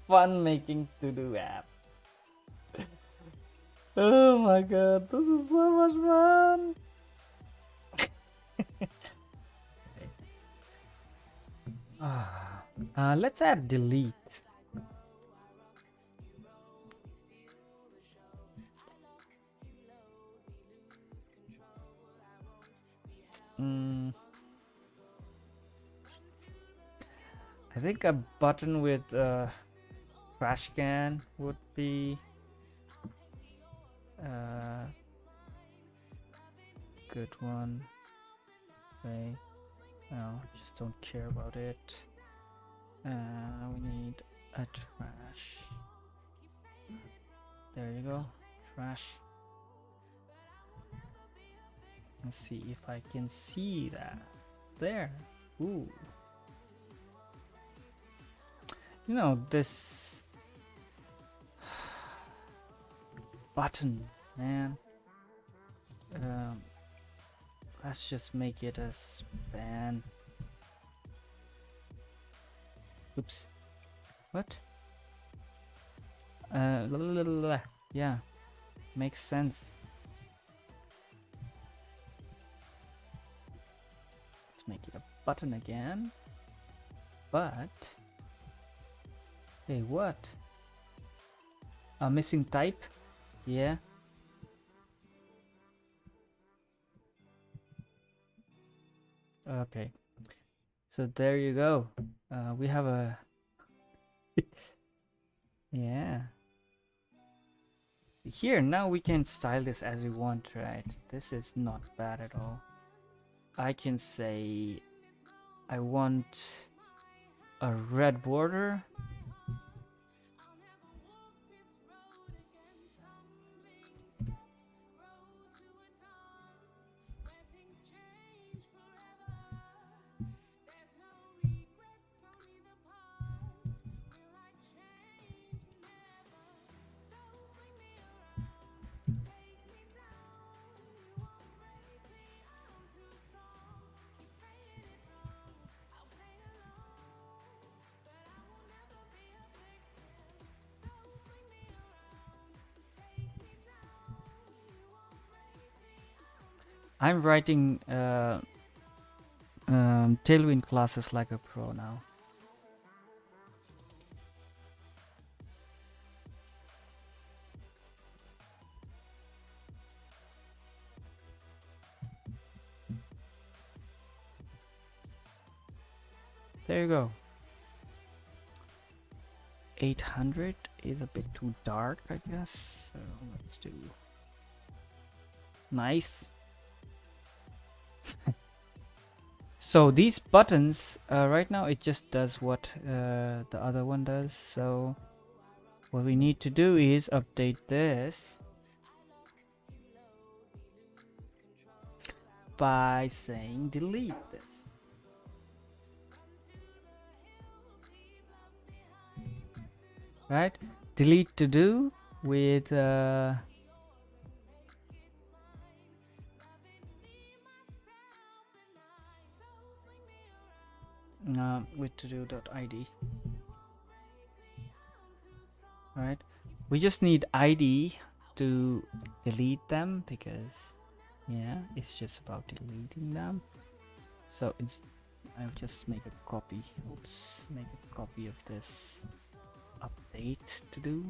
Fun making to-do app. Oh my god, this is so much fun. Let's add delete. I think a button with trash can would be good one. Okay. No, just don't care about it. We need a trash. There you go, trash. Let's see if I can see that. There. Ooh. You know, this button, man. Let's just make it a span. Oops. What? Yeah, makes sense. Let's make it a button again. But hey, what? A missing type? Yeah. Okay. So there you go. We have a yeah. Here now we can style this as we want, right? This is not bad at all. I can say I want a red border. I'm writing Tailwind classes like a pro now. There you go. 800 is a bit too dark, I guess. So let's do nice. So these buttons, right now it just does what the other one does. So what we need to do is update this by saying delete this. Right? Delete to do with todo.id. Right? We just need ID to delete them because yeah, it's just about deleting them. So it's I'll just make a copy. Oops, make a copy of this update to do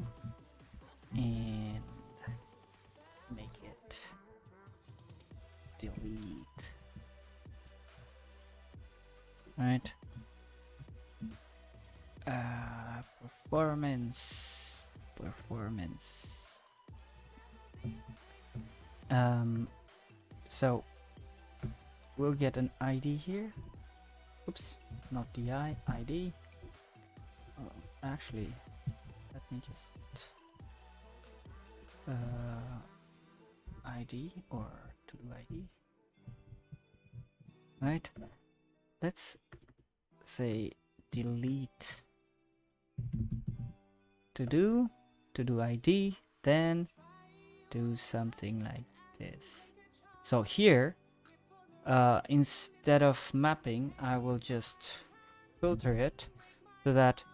and make it delete. Right. Performance. So we'll get an ID here. Oops, not DI, ID. Actually, let me just ID or to ID. Right. Let's say delete to do ID, then do something like this. So here instead of mapping, I will just filter it so that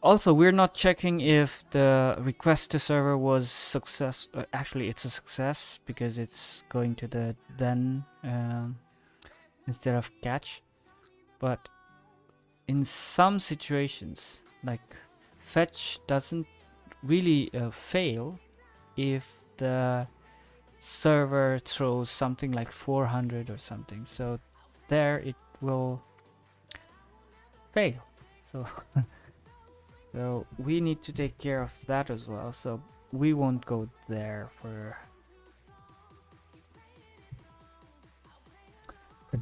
also we're not checking if the request to server was success. Actually it's a success because it's going to the then instead of catch, but in some situations, like fetch doesn't really fail if the server throws something like 400 or something, so there it will fail. So so we need to take care of that as well, so we won't go there for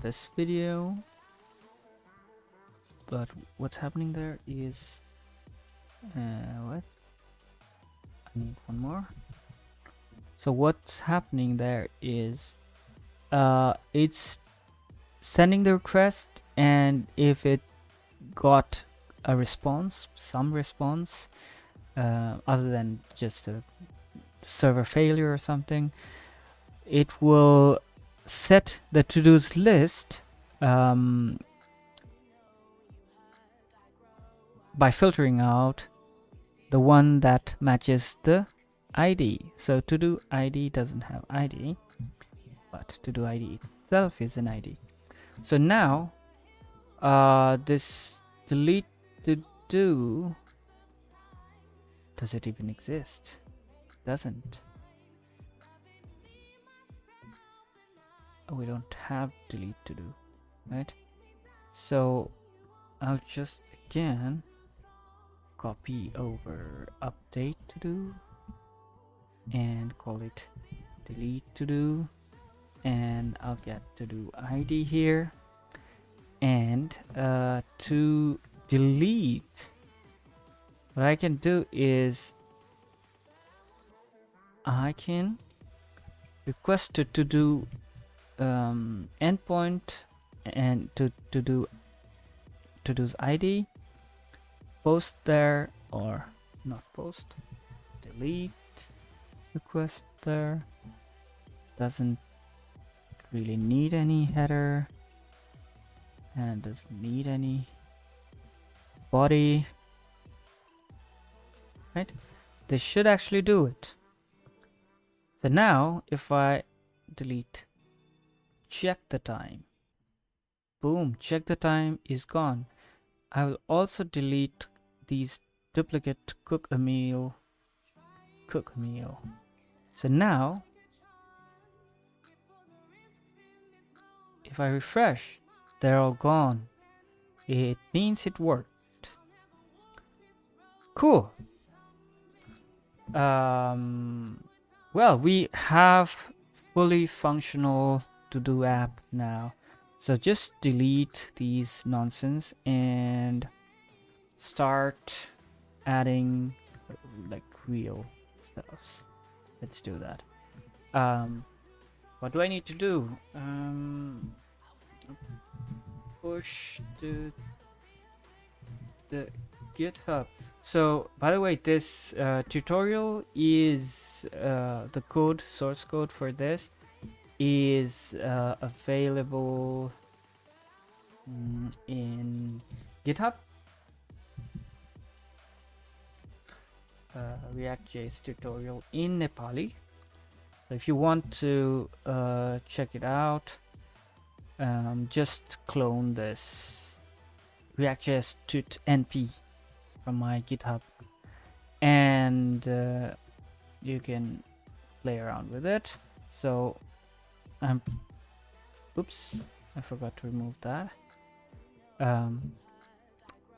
this video. But what's happening there is what? I need one more. So what's happening there is it's sending the request, and if it got a response, some response, other than just a server failure or something, it will set the to-dos list by filtering out the one that matches the ID. So to-do ID doesn't have ID, but to-do ID itself is an ID. So now this delete to do, does it even exist? It doesn't. Oh, we don't have delete to do, right? So I'll just again copy over update to do and call it delete to do, and I'll get to do ID here, and to delete, what I can do is I can request it to do endpoint and to do to do's ID, post there, or not post, delete request there, doesn't really need any header and doesn't need any body, right? This should actually do it. So now if I delete, check the time, boom, check the time is gone. I will also delete these duplicate cook a meal. So now if I refresh, they're all gone. It means it worked. Cool. Well, we have fully functional to-do app now. So just delete these nonsense and start adding like real stuffs. Let's do that. What do I need to do? Push to the GitHub. So by the way, this tutorial is the code, source code for this is available in GitHub. ReactJs tutorial in Nepali. So if you want to check it out, just clone this ReactJs tut np from my GitHub, and you can play around with it. So oops, I forgot to remove that.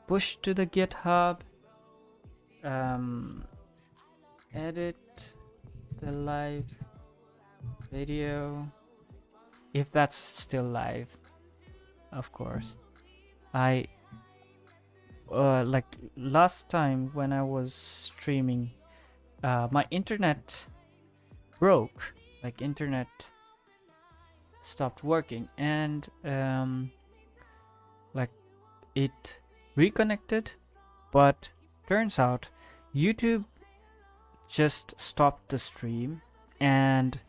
Push to the GitHub, edit the live video, if that's still live, of course. I like last time when I was streaming, my internet broke, like internet stopped working, and like it reconnected, but turns out YouTube just stopped the stream, and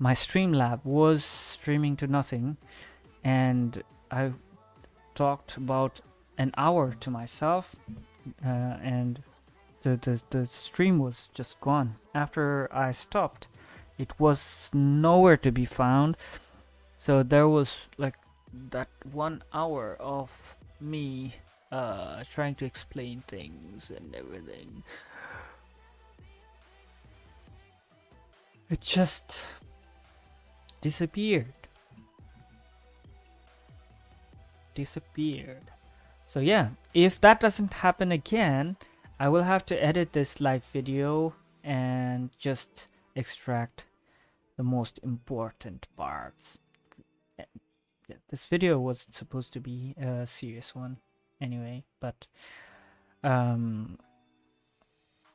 my Streamlab was streaming to nothing, and I talked about an hour to myself, and the stream was just gone. After I stopped, it was nowhere to be found. So there was like that 1 hour of me trying to explain things and everything. It just disappeared. So yeah, if that doesn't happen again, I will have to edit this live video and just extract the most important parts. Yeah, this video was supposed to be a serious one anyway, but I'll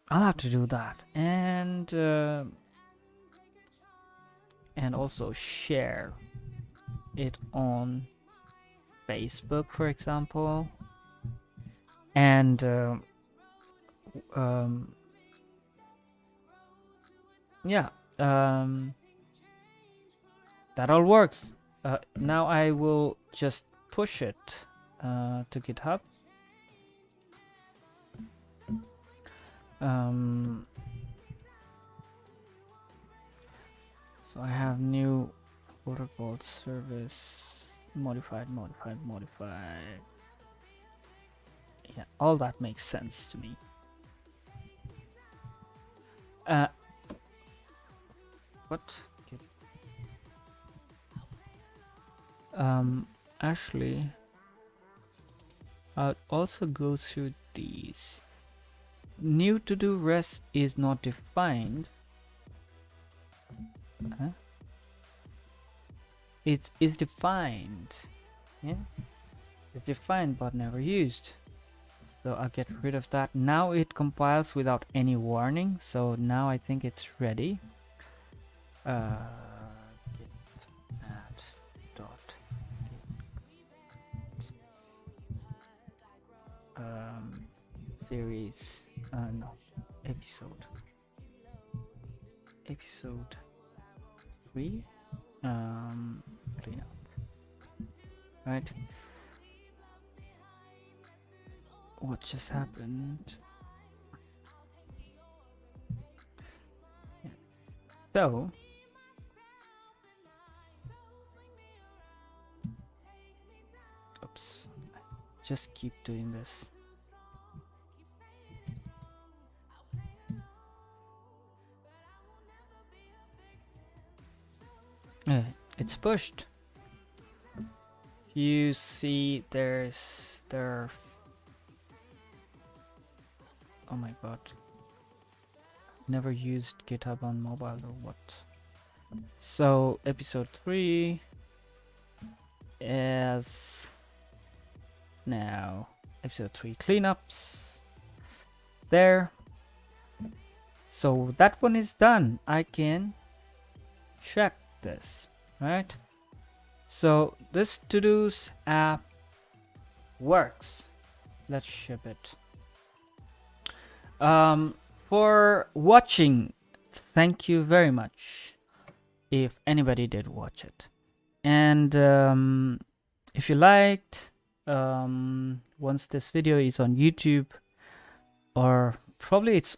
have to do that, and also share it on Facebook, for example, and yeah, that all works. Now I will just push it to GitHub. So I have new protocol service modified. Yeah, all that makes sense to me. What? Actually, I'll also go through these. New to-do res is not defined. It is defined. Yeah, it's defined but never used. So I'll get rid of that. Now it compiles without any warning. So now I think it's ready. Git add dot series no episode 3 clean up, right? What just happened? Yeah. So oops, just keep doing this. It's pushed. You see oh my god, never used GitHub on mobile or what. So episode 3 is now episode 3 cleanups there. So that one is done. I can check this, right? So this to-dos app works. Let's ship it. For watching, thank you very much if anybody did watch it. And if you liked, once this video is on YouTube, or probably it's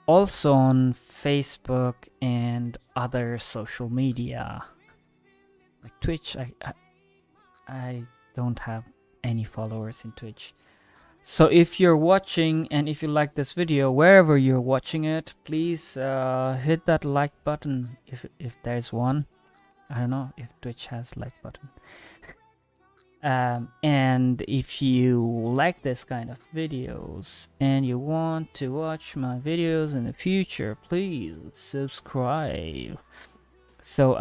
also on Facebook and other social media like Twitch. I don't have any followers in Twitch. So if you're watching and if you like this video, wherever you're watching it, please hit that like button if there's one. I don't know if Twitch has like button. And if you like this kind of videos and you want to watch my videos in the future, please subscribe. So